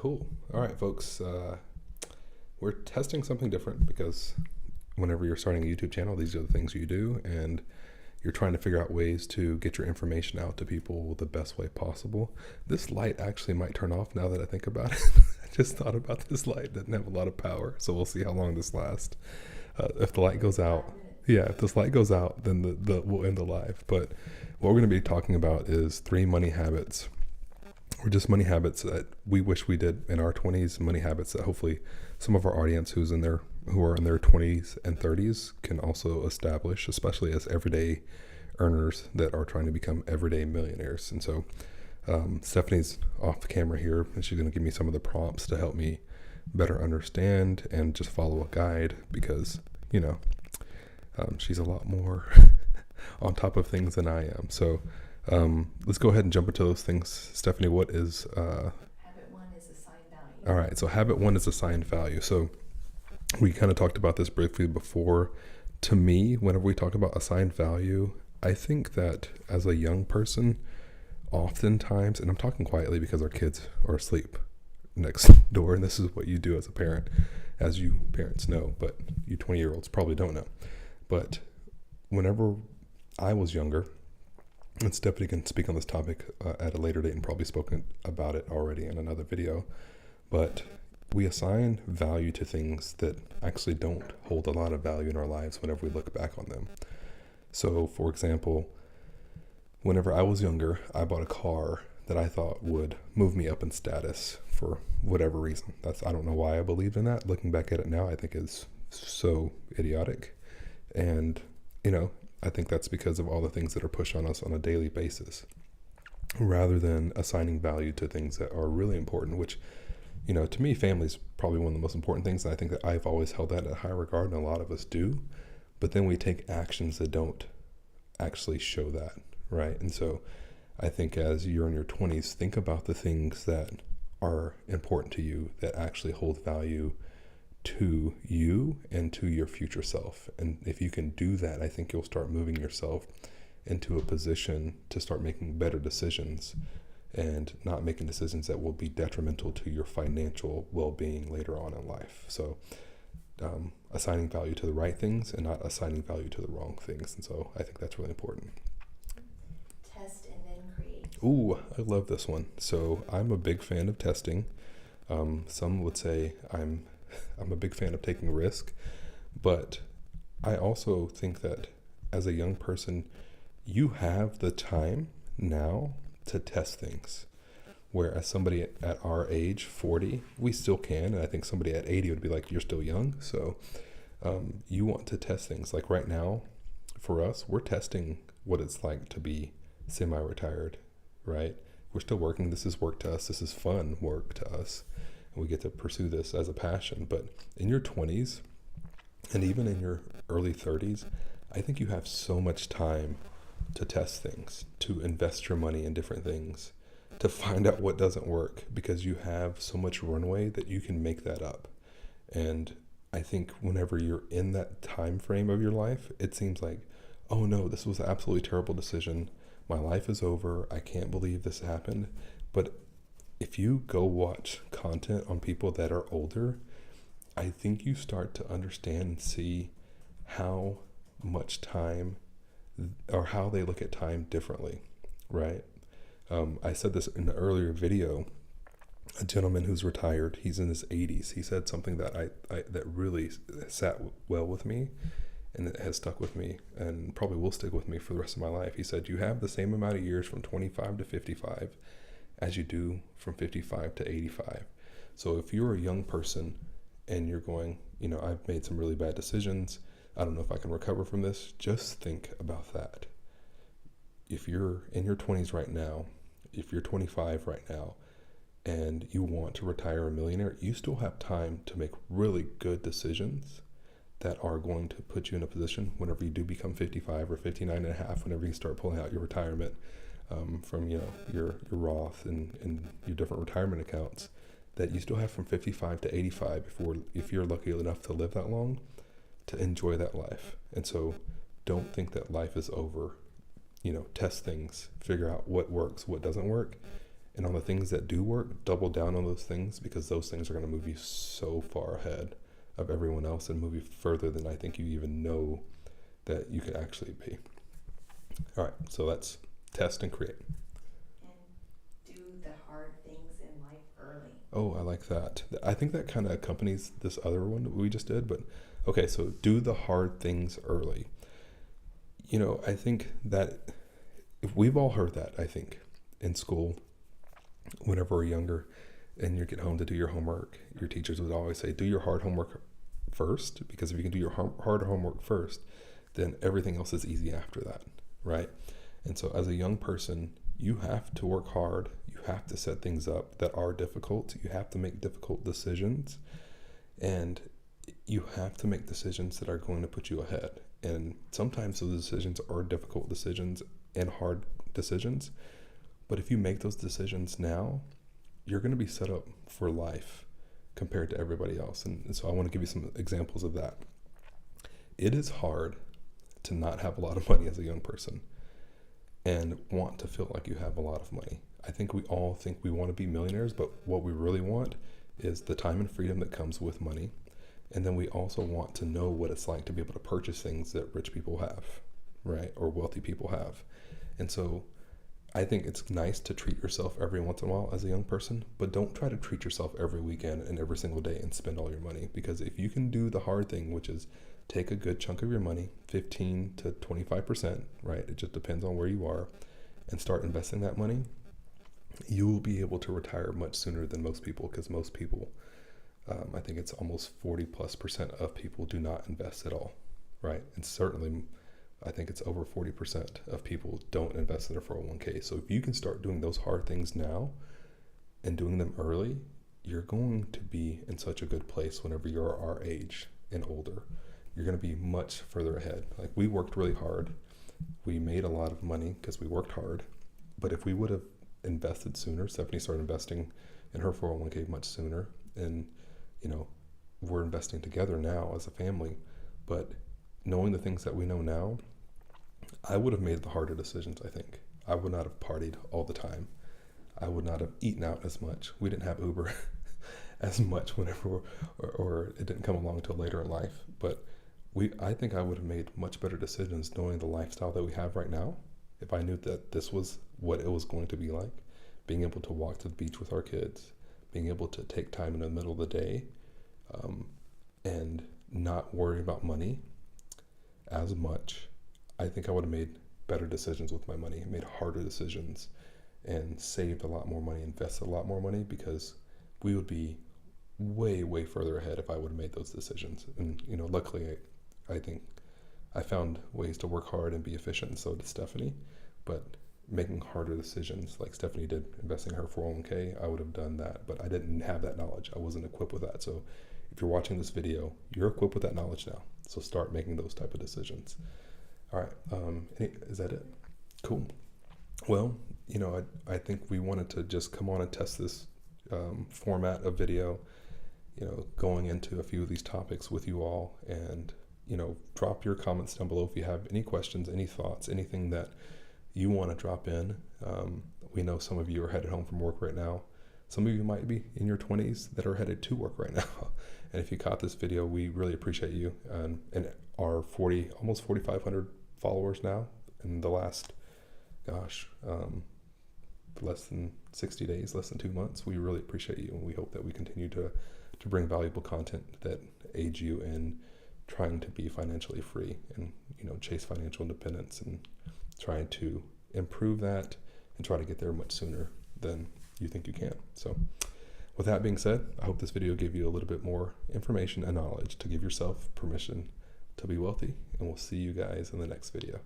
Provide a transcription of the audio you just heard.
Cool. All right, folks. We're testing something different because whenever you're starting a YouTube channel, these are the things you do, and you're trying to figure out ways to get your information out to people the best way possible. This light actually might turn off now that I think about it. I just thought about this light. It doesn't have a lot of power, so we'll see how long this lasts. If the light goes out, if this light goes out, then we'll end the live. But what we're going to be talking about is 3 money habits, or just money habits that we wish we did in our 20s, money habits that hopefully some of our audience who are in their 20s and 30s can also establish, especially as everyday earners that are trying to become everyday millionaires. And so Stephanie's off the camera here, and she's going to give me some of the prompts to help me better understand and just follow a guide, because she's a lot more on top of things than I am. So let's go ahead and jump into those things. Stephanie, what is Habit 1 is assigned value. all right, so habit 1 is assigned value. So we kind of talked about this briefly before. To me, whenever we talk about assigned value, I think that as a young person, oftentimes, and I'm talking quietly because our kids are asleep next door, and this is what you do as a parent, as you parents know, but you 20-year-olds probably don't know. But whenever I was younger, and Stephanie can speak on this topic at a later date and probably spoken about it already in another video, but we assign value to things that actually don't hold a lot of value in our lives whenever we look back on them. So, for example, whenever I was younger, I bought a car that I thought would move me up in status for whatever reason. I don't know why I believed in that. Looking back at it now, I think it's so idiotic. And, I think that's because of all the things that are pushed on us on a daily basis, rather than assigning value to things that are really important, which, to me, family is probably one of the most important things. And I think that I've always held that in high regard, and a lot of us do. But then we take actions that don't actually show that, right? And so I think as you're in your 20s, think about the things that are important to you, that actually hold value to you and to your future self. And if you can do that, I think you'll start moving yourself into a position to start making better decisions and not making decisions that will be detrimental to your financial well-being later on in life. So assigning value to the right things and not assigning value to the wrong things. And so I think that's really important. Test and then create. Ooh, I love this one. So I'm a big fan of testing. Some would say I'm a big fan of taking risk, but I also think that as a young person, you have the time now to test things. Whereas somebody at our age, 40, we still can. And I think somebody at 80 would be like, you're still young. So you want to test things. Like right now, for us, we're testing what it's like to be semi-retired, right? We're still working. This is work to us. This is fun work to us. And we get to pursue this as a passion. But in your 20s and even in your early 30s, I think you have so much time to test things, to invest your money in different things, to find out what doesn't work, because you have so much runway that you can make that up. And I think whenever you're in that time frame of your life, it seems like, oh no, this was an absolutely terrible decision. My life is over. I can't believe this happened. But if you go watch content on people that are older, I think you start to understand and see how much time, or how they look at time differently, right? I said this in an earlier video. A gentleman who's retired, he's in his 80s. He said something that that really sat well with me, and it has stuck with me and probably will stick with me for the rest of my life. He said, you have the same amount of years from 25 to 55 as you do from 55 to 85. So if you're a young person and you're going, I've made some really bad decisions, I don't know if I can recover from this, just think about that. If you're in your 20s right now, if you're 25 right now, and you want to retire a millionaire, you still have time to make really good decisions that are going to put you in a position whenever you do become 55 or 59 and a half, whenever you start pulling out your retirement from your Roth and your different retirement accounts, that you still have from 55 to 85 if you're lucky enough to live that long, to enjoy that life. And so don't think that life is over. Test things, figure out what works, what doesn't work, And on the things that do work, double down on those things, because those things are going to move you so far ahead of everyone else and move you further than I think you even know that you could actually be. All right, so that's test and create. And do the hard things in life early. Oh, I like that. I think that kind of accompanies this other one that we just did, but okay, so do the hard things early. You know, I think that if we've all heard that, I think, in school, whenever we're younger and you get home to do your homework, your teachers would always say, do your hard homework first, because if you can do your hard homework first, then everything else is easy after that, right? And so as a young person, you have to work hard. You have to set things up that are difficult. You have to make difficult decisions, and you have to make decisions that are going to put you ahead. And sometimes those decisions are difficult decisions and hard decisions. But if you make those decisions now, you're going to be set up for life compared to everybody else. And so I want to give you some examples of that. It is hard to not have a lot of money as a young person and want to feel like you have a lot of money. I think we all think we want to be millionaires, but what we really want is the time and freedom that comes with money. And then we also want to know what it's like to be able to purchase things that rich people have, right? Or wealthy people have. And so I think it's nice to treat yourself every once in a while as a young person, but don't try to treat yourself every weekend and every single day and spend all your money. Because if you can do the hard thing, which is take a good chunk of your money, 15 to 25%, right? It just depends on where you are, and start investing that money, you will be able to retire much sooner than most people, because most people, I think it's almost 40+% of people do not invest at all, right? And certainly, I think it's over 40% of people don't invest in their 401k. So if you can start doing those hard things now and doing them early, you're going to be in such a good place whenever you're our age and older. You're going to be much further ahead. Like, we worked really hard. We made a lot of money because we worked hard. But if we would have invested sooner, Stephanie started investing in her 401k much sooner. And, you know, we're investing together now as a family. But knowing the things that we know now, I would have made the harder decisions, I think. I would not have partied all the time. I would not have eaten out as much. We didn't have Uber as much whenever, or it didn't come along until later in life. But I think I would have made much better decisions knowing the lifestyle that we have right now. If I knew that this was what it was going to be like, being able to walk to the beach with our kids, being able to take time in the middle of the day, and not worry about money as much, I think I would have made better decisions with my money, made harder decisions, and saved a lot more money, invested a lot more money, because we would be way, way further ahead if I would have made those decisions. And, you know, luckily, I think I found ways to work hard and be efficient, and so did Stephanie. But making harder decisions, like Stephanie did, investing her 401k, I would have done that, but I didn't have that knowledge. I wasn't equipped with that. So if you're watching this video, you're equipped with that knowledge now. So start making those type of decisions. All right, is that it? Cool. Well, you know, I think we wanted to just come on and test this format of video, you know, going into a few of these topics with you all. And, you know, drop your comments down below if you have any questions, any thoughts, anything that you want to drop in. We know some of you are headed home from work right now. Some of you might be in your 20s that are headed to work right now. And if you caught this video, we really appreciate you. And our almost 4,500 followers now in the last, less than 60 days, less than 2 months. We really appreciate you, and we hope that we continue to bring valuable content that aids you in trying to be financially free and, you know, chase financial independence, and trying to improve that and try to get there much sooner than you think you can. So with that being said, I hope this video gave you a little bit more information and knowledge to give yourself permission to be wealthy, and we'll see you guys in the next video.